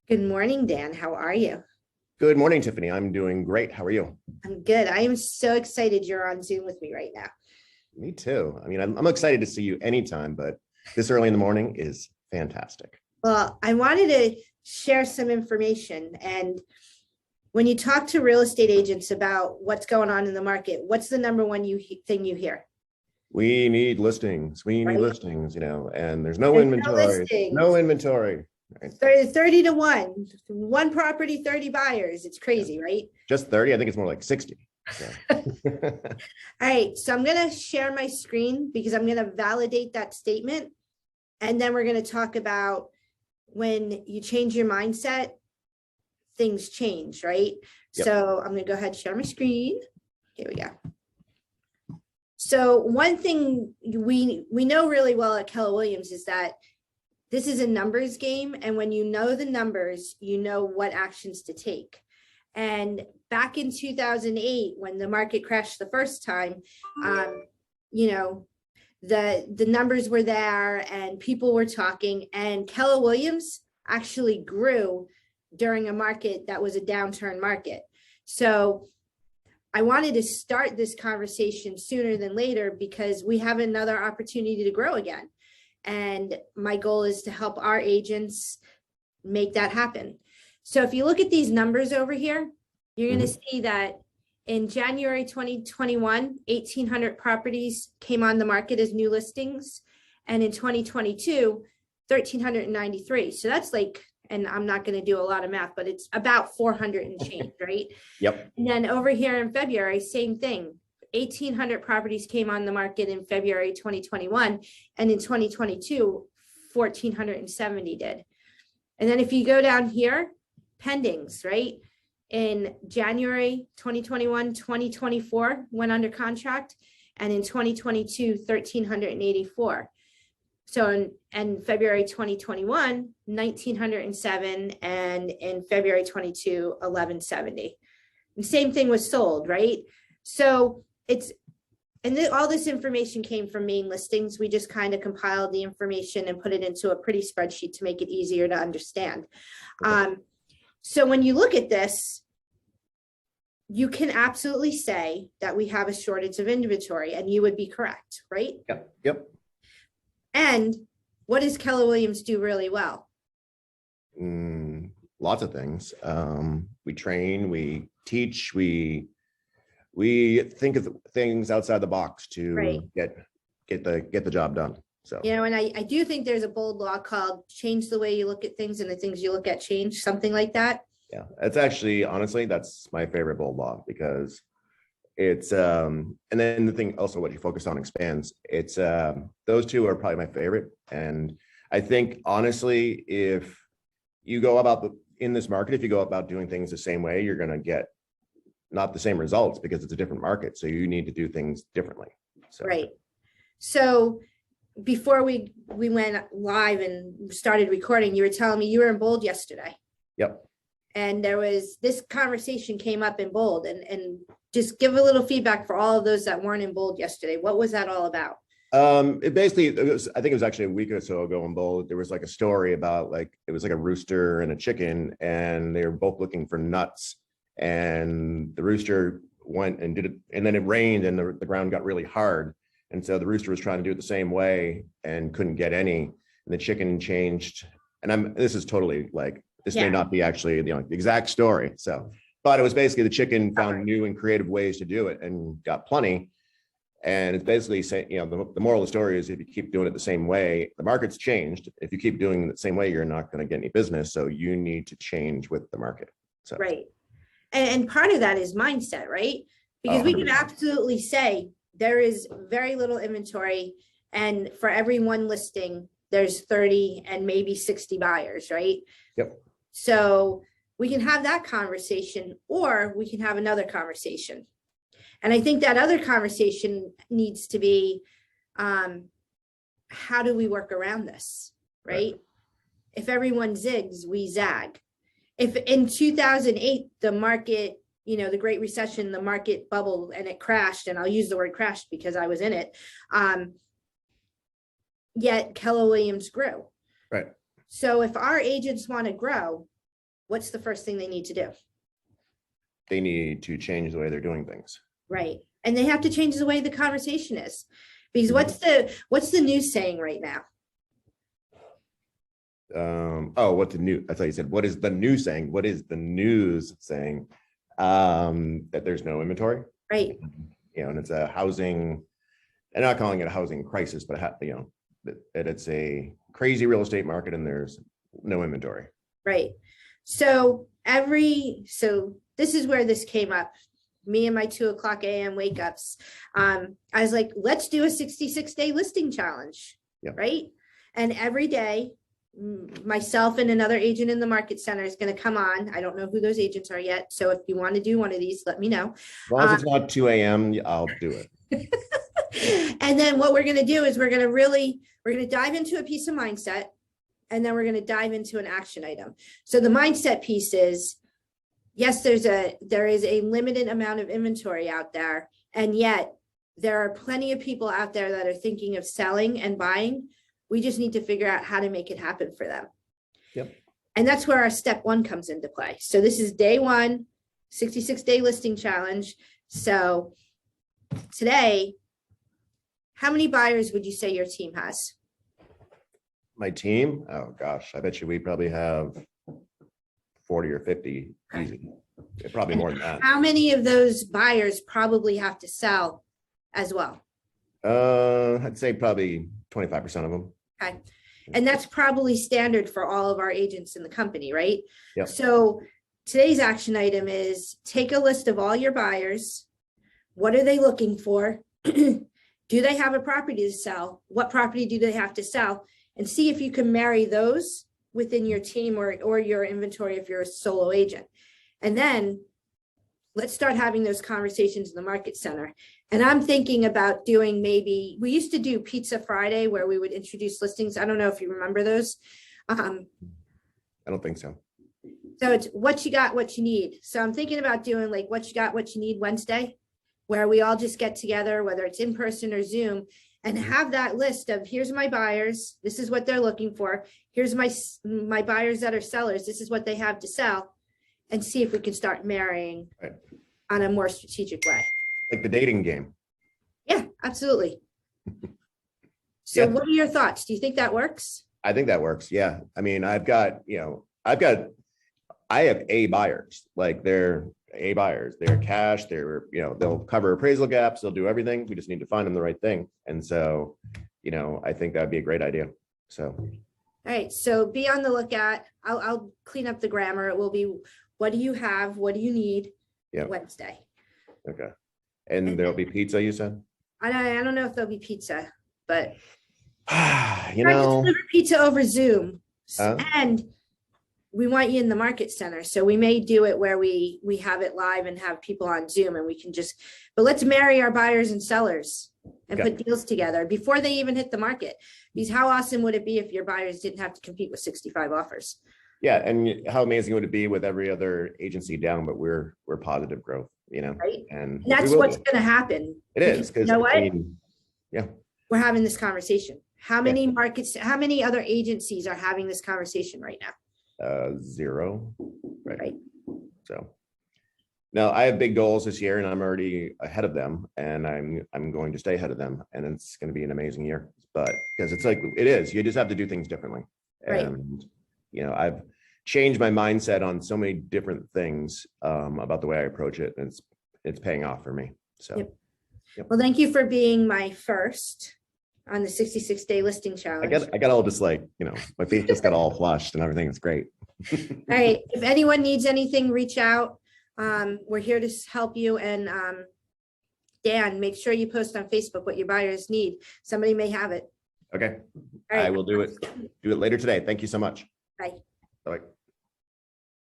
Good morning, Dan. How are you? Good morning, Tiffany. I'm doing great. How are you? I'm good. I am so excited you're on Zoom with me right now. Me too. I mean, I'm excited to see you anytime, but this early in the morning is fantastic. Well, I wanted to share some information. And when you talk to real estate agents about what's going on in the market, what's the number one thing you hear, We need listings. We need right? listings, and there's no There's no inventory. No listings. inventory. Right? 30 to 1, one property, 30 buyers. It's Yeah. crazy, right? Just 30. I think it's more like 60. So. All right. So I'm going to share my screen because I'm going to validate that statement. And then we're going to talk about when you change your mindset, things change, right? Yep. So I'm going to go ahead and share my screen. Here we go. So one thing we know really well at Keller Williams is that this is a numbers game. And when you know the numbers, you know what actions to take. And back in 2008, when the market crashed the first time, you know, the numbers were there and people were talking, and Keller Williams actually grew during a market that was a downturn market. So I wanted to start this conversation sooner than later because we have another opportunity to grow again. And my goal is to help our agents make that happen. So if you look at these numbers over here, you're going to see that in January 2021, 1,800 properties came on the market as new listings. And in 2022, 1,393. So that's like, and I'm not going to do a lot of math, but it's about 400 and change, right? Yep. And then over here in February, same thing. 1,800 properties came on the market in February 2021. And in 2022, 1,470 did. And then if you go down here, pendings, right? In January 2021, 2024 went under contract. And in 2022, 1,384. So in February 2021, 1,907, and in February 22, 1,170. And same thing was sold, right? So all this information came from main listings. We just kind of compiled the information and put it into a pretty spreadsheet to make it easier to understand. So when you look at this, you can absolutely say that we have a shortage of inventory, and you would be correct, right? Yep. Yep. And what does Keller Williams do really well? Lots of things. We train, we teach, we think of things outside the box to get the job done. So, and I do think there's a bold law called change the way you look at things and the things you look at change, something like that. Yeah, it's actually, honestly, that's my favorite bold law because it's and then the thing also what you focus on expands. It's those two are probably my favorite. And I think honestly, if you go about in this market, if you go about doing things the same way, you're going to get not the same results because it's a different market. So you need to do things differently. So. Right. So before we went live and started recording, you were telling me you were in bold yesterday. Yep. And there was this conversation came up in bold, and just give a little feedback for all of those that weren't in bold yesterday. What was that all about? It basically, I think it was actually a week or so ago in bold. There was like a story about it was like a rooster and a chicken, and they were both looking for nuts. And the rooster went and did it, and then it rained and the ground got really hard. And so the rooster was trying to do it the same way and couldn't get any. And the chicken changed. And this is totally this may not be actually the exact story. So, but it was basically the chicken found new and creative ways to do it and got plenty. And it's basically saying, the moral of the story is if you keep doing it the same way, the market's changed. If you keep doing it the same way, you're not going to get any business. So you need to change with the market. So. Right. And part of that is mindset, right? Because we can absolutely say there is very little inventory, and for every one listing, there's 30 and maybe 60 buyers, right? Yep. So we can have that conversation, or we can have another conversation. And I think that other conversation needs to be, how do we work around this, right? If everyone zigs, we zag. If in 2008, the market, the Great Recession, the market bubbled and it crashed, and I'll use the word crashed because I was in it, yet Keller Williams grew. Right. So if our agents want to grow, what's the first thing they need to do? They need to change the way they're doing things. Right. And they have to change the way the conversation is. Because Mhm. what's the news saying right now? What the new, I thought you said, what is the news saying? What is the news saying? That there's no inventory. Right. And it's a housing, and not calling it a housing crisis, but that it's a crazy real estate market and there's no inventory. Right. So this is where this came up. Me and my 2:00 a.m. wake ups. I was like, let's do a 66-day listing challenge. Yep. Right. And every day, myself and another agent in the market center is going to come on. I don't know who those agents are yet. So if you want to do one of these, let me know. As long as it's not 2 a.m., I'll do it. And then what we're going to do is we're going to dive into a piece of mindset, and then we're going to dive into an action item. So the mindset piece is, yes, there is a limited amount of inventory out there. And yet there are plenty of people out there that are thinking of selling and buying. We just need to figure out how to make it happen for them. Yep. And that's where our step one comes into play. So this is day one, 66-day listing challenge. So today, how many buyers would you say your team has? My team? Oh gosh, I bet you we probably have 40 or 50 easy. Probably more than that. How many of those buyers probably have to sell as well? I'd say probably 25% of them. Okay. And that's probably standard for all of our agents in the company, right? Yep. So today's action item is take a list of all your buyers. What are they looking for? Do they have a property to sell? What property do they have to sell? And see if you can marry those within your team or your inventory if you're a solo agent. And then let's start having those conversations in the market center. And I'm thinking about doing we used to do Pizza Friday where we would introduce listings. I don't know if you remember those. I don't think so. So it's what you got, what you need. So I'm thinking about doing like what you got, what you need Wednesday, where we all just get together, whether it's in person or Zoom, and have that list of here's my buyers. This is what they're looking for. Here's my buyers that are sellers. This is what they have to sell, and see if we can start marrying on a more strategic way. Like the dating game. Yeah, absolutely. So what are your thoughts? Do you think that works? I think that works. Yeah. I mean, I have A buyers, like they're A buyers, they're cash, they'll cover appraisal gaps. They'll do everything. We just need to find them the right thing. And so, I think that'd be a great idea. So. All right. So be on the lookout. I'll clean up the grammar. It will be, what do you have? What do you need? Yeah. Wednesday. Okay. And there'll be pizza, you said? I don't know if there'll be pizza, but deliver pizza over Zoom. And we want you in the market center. So we may do it where we have it live and have people on Zoom, and we can but let's marry our buyers and sellers and put deals together before they even hit the market. Because how awesome would it be if your buyers didn't have to compete with 65 offers? Yeah. And how amazing would it be with every other agency down, but we're positive growth, right? And that's what's going to happen. It is. You know what? Yeah. We're having this conversation. How many markets, how many other agencies are having this conversation right now? 0. Right. So now I have big goals this year and I'm already ahead of them, and I'm going to stay ahead of them, and it's going to be an amazing year, but because it's like, it is, you just have to do things differently. Right. And, I've changed my mindset on so many different things about the way I approach it. And it's paying off for me. So. Yep. Well, thank you for being my first on the 66-day listing challenge. I got all just my face just got all flushed and everything. It's great. All right. If anyone needs anything, reach out. We're here to help you. And Dan, make sure you post on Facebook what your buyers need. Somebody may have it. Okay. All right. I will do it later today. Thank you so much. Bye. Bye.